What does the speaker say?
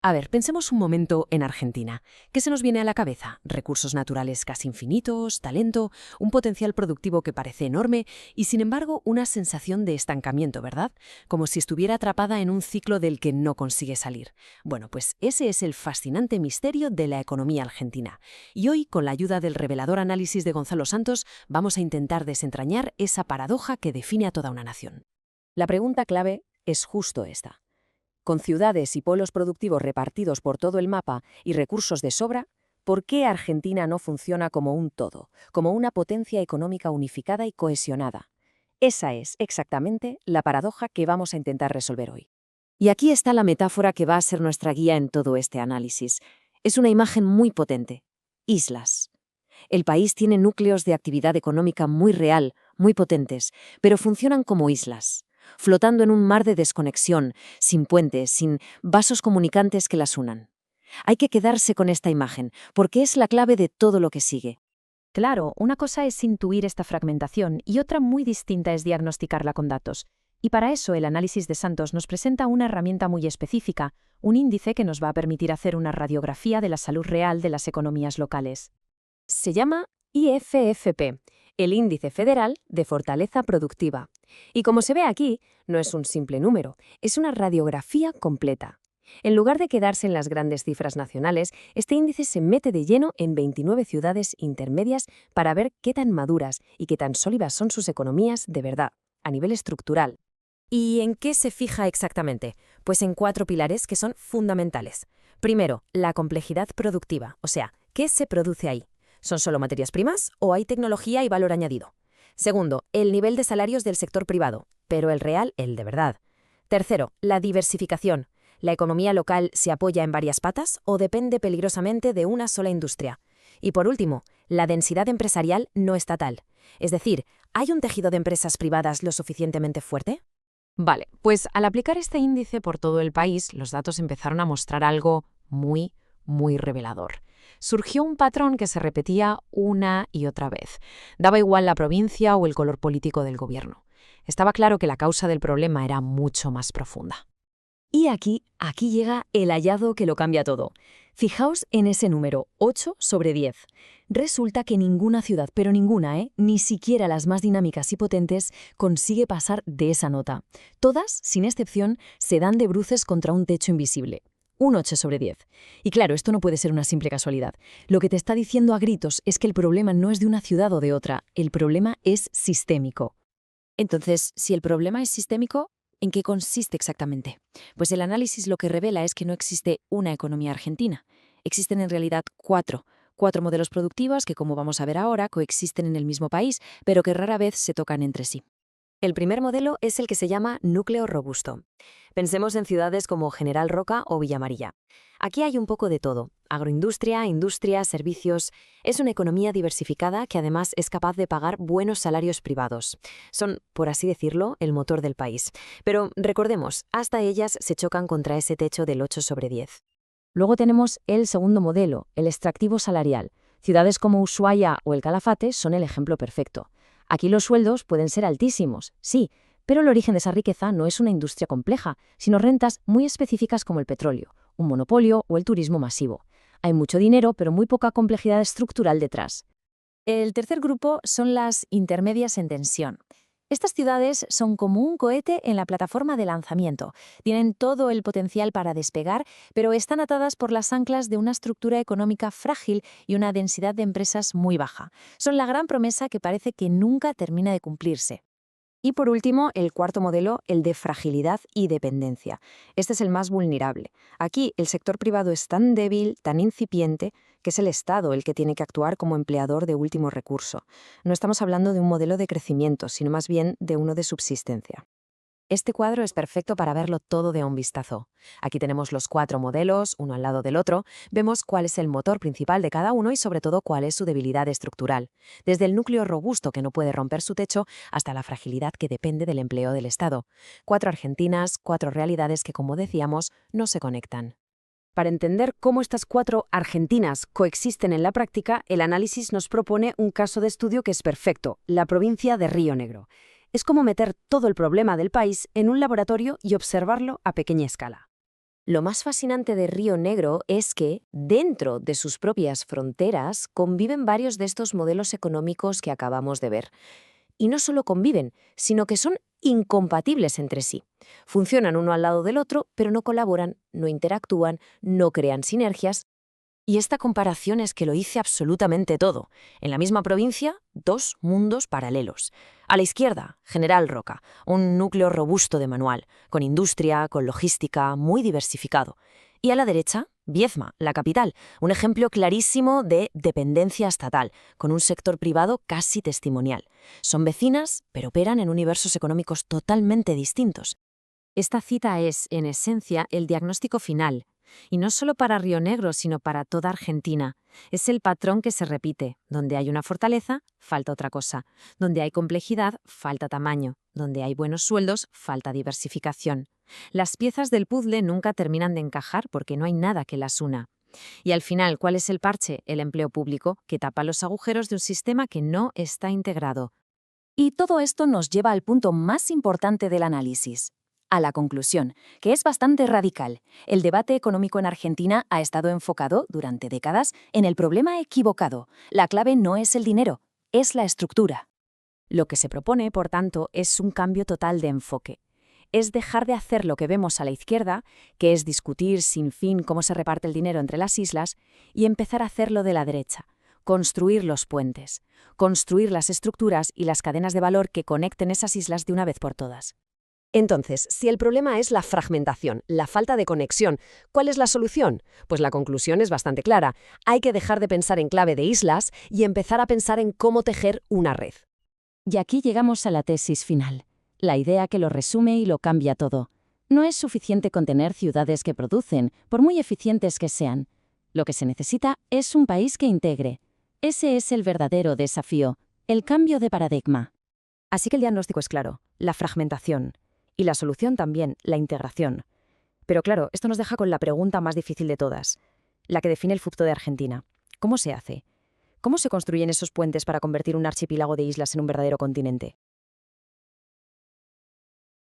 A ver, pensemos un momento en Argentina. ¿Qué se nos viene a la cabeza? Recursos naturales casi infinitos, talento, un potencial productivo que parece enorme y, sin embargo, una sensación de estancamiento, ¿verdad? Como si estuviera atrapada en un ciclo del que no consigue salir. Bueno, pues ese es el fascinante misterio de la economía argentina. Y hoy, con la ayuda del revelador análisis de Gonzalo Santos, vamos a intentar desentrañar esa paradoja que define a toda una nación. La pregunta clave es justo esta. Con ciudades y polos productivos repartidos por todo el mapa y recursos de sobra, ¿por qué Argentina no funciona como un todo, como una potencia económica unificada y cohesionada? Esa es exactamente la paradoja que vamos a intentar resolver hoy. Y aquí está la metáfora que va a ser nuestra guía en todo este análisis. Es una imagen muy potente. Islas. El país tiene núcleos de actividad económica muy real, muy potentes, pero funcionan como islas, flotando en un mar de desconexión, sin puentes, sin vasos comunicantes que las unan. Hay que quedarse con esta imagen, porque es la clave de todo lo que sigue. Claro, una cosa es intuir esta fragmentación y otra muy distinta es diagnosticarla con datos. Y para eso el análisis de Santos nos presenta una herramienta muy específica, un índice que nos va a permitir hacer una radiografía de la salud real de las economías locales. Se llama IFFP, el Índice Federal de Fortaleza Productiva. Y como se ve aquí, no es un simple número, es una radiografía completa. En lugar de quedarse en las grandes cifras nacionales, este índice se mete de lleno en 29 ciudades intermedias para ver qué tan maduras y qué tan sólidas son sus economías de verdad, a nivel estructural. ¿Y en qué se fija exactamente? Pues en 4 pilares que son fundamentales. Primero, la complejidad productiva, o sea, ¿qué se produce ahí? ¿Son solo materias primas o hay tecnología y valor añadido? Segundo, el nivel de salarios del sector privado, pero el real, el de verdad. Tercero, la diversificación. ¿La economía local se apoya en varias patas o depende peligrosamente de una sola industria? Y por último, la densidad empresarial no estatal. Es decir, ¿hay un tejido de empresas privadas lo suficientemente fuerte? Vale, pues al aplicar este índice por todo el país, los datos empezaron a mostrar algo muy revelador. Surgió un patrón que se repetía una y otra vez. Daba igual la provincia o el color político del gobierno. Estaba claro que la causa del problema era mucho más profunda. Y aquí llega el hallazgo que lo cambia todo. Fijaos en ese número, 8 sobre 10. Resulta que ninguna ciudad, pero ninguna, ni siquiera las más dinámicas y potentes, consigue pasar de esa nota. Todas, sin excepción, se dan de bruces contra un techo invisible. Un 8 sobre 10. Y claro, esto no puede ser una simple casualidad. Lo que te está diciendo a gritos es que el problema no es de una ciudad o de otra, el problema es sistémico. Entonces, si el problema es sistémico, ¿en qué consiste exactamente? Pues el análisis lo que revela es que no existe una economía argentina. Existen en realidad cuatro modelos productivos que, como vamos a ver ahora, coexisten en el mismo país, pero que rara vez se tocan entre sí. El primer modelo es el que se llama núcleo robusto. Pensemos en ciudades como General Roca o Villa Amarilla. Aquí hay un poco de todo: agroindustria, industria, servicios. Es una economía diversificada que además es capaz de pagar buenos salarios privados. Son, por así decirlo, el motor del país. Pero recordemos, hasta ellas se chocan contra ese techo del 8 sobre 10. Luego tenemos el segundo modelo, el extractivo salarial. Ciudades como Ushuaia o el Calafate son el ejemplo perfecto. Aquí los sueldos pueden ser altísimos, sí, pero el origen de esa riqueza no es una industria compleja, sino rentas muy específicas como el petróleo, un monopolio o el turismo masivo. Hay mucho dinero, pero muy poca complejidad estructural detrás. El tercer grupo son las intermedias en tensión. Estas ciudades son como un cohete en la plataforma de lanzamiento. Tienen todo el potencial para despegar, pero están atadas por las anclas de una estructura económica frágil y una densidad de empresas muy baja. Son la gran promesa que parece que nunca termina de cumplirse. Y por último, el cuarto modelo, el de fragilidad y dependencia. Este es el más vulnerable. Aquí el sector privado es tan débil, tan incipiente, que es el Estado el que tiene que actuar como empleador de último recurso. No estamos hablando de un modelo de crecimiento, sino más bien de uno de subsistencia. Este cuadro es perfecto para verlo todo de un vistazo. Aquí tenemos los 4 modelos, uno al lado del otro. Vemos cuál es el motor principal de cada uno y sobre todo cuál es su debilidad estructural. Desde el núcleo robusto que no puede romper su techo hasta la fragilidad que depende del empleo del Estado. 4 Argentinas, 4 realidades que, como decíamos, no se conectan. Para entender cómo estas 4 Argentinas coexisten en la práctica, el análisis nos propone un caso de estudio que es perfecto: la provincia de Río Negro. Es como meter todo el problema del país en un laboratorio y observarlo a pequeña escala. Lo más fascinante de Río Negro es que, dentro de sus propias fronteras, conviven varios de estos modelos económicos que acabamos de ver. Y no solo conviven, sino que son incompatibles entre sí. Funcionan uno al lado del otro, pero no colaboran, no interactúan, no crean sinergias. Y esta comparación es que lo dice absolutamente todo. En la misma provincia, dos mundos paralelos. A la izquierda, General Roca, un núcleo robusto de manual, con industria, con logística, muy diversificado. Y a la derecha, Viedma, la capital, un ejemplo clarísimo de dependencia estatal, con un sector privado casi testimonial. Son vecinas, pero operan en universos económicos totalmente distintos. Esta cita es, en esencia, el diagnóstico final. Y no solo para Río Negro, sino para toda Argentina. Es el patrón que se repite. Donde hay una fortaleza, falta otra cosa. Donde hay complejidad, falta tamaño. Donde hay buenos sueldos, falta diversificación. Las piezas del puzzle nunca terminan de encajar porque no hay nada que las una. Y al final, ¿cuál es el parche? El empleo público, que tapa los agujeros de un sistema que no está integrado. Y todo esto nos lleva al punto más importante del análisis, a la conclusión, que es bastante radical. El debate económico en Argentina ha estado enfocado, durante décadas, en el problema equivocado. La clave no es el dinero, es la estructura. Lo que se propone, por tanto, es un cambio total de enfoque. Es dejar de hacer lo que vemos a la izquierda, que es discutir sin fin cómo se reparte el dinero entre las islas, y empezar a hacerlo de la derecha. Construir los puentes, construir las estructuras y las cadenas de valor que conecten esas islas de una vez por todas. Entonces, si el problema es la fragmentación, la falta de conexión, ¿cuál es la solución? Pues la conclusión es bastante clara. Hay que dejar de pensar en clave de islas y empezar a pensar en cómo tejer una red. Y aquí llegamos a la tesis final, la idea que lo resume y lo cambia todo. No es suficiente con tener ciudades que producen, por muy eficientes que sean. Lo que se necesita es un país que integre. Ese es el verdadero desafío, el cambio de paradigma. Así que el diagnóstico es claro, la fragmentación. Y la solución también, la integración. Pero claro, esto nos deja con la pregunta más difícil de todas, la que define el futuro de Argentina. ¿Cómo se hace? ¿Cómo se construyen esos puentes para convertir un archipiélago de islas en un verdadero continente?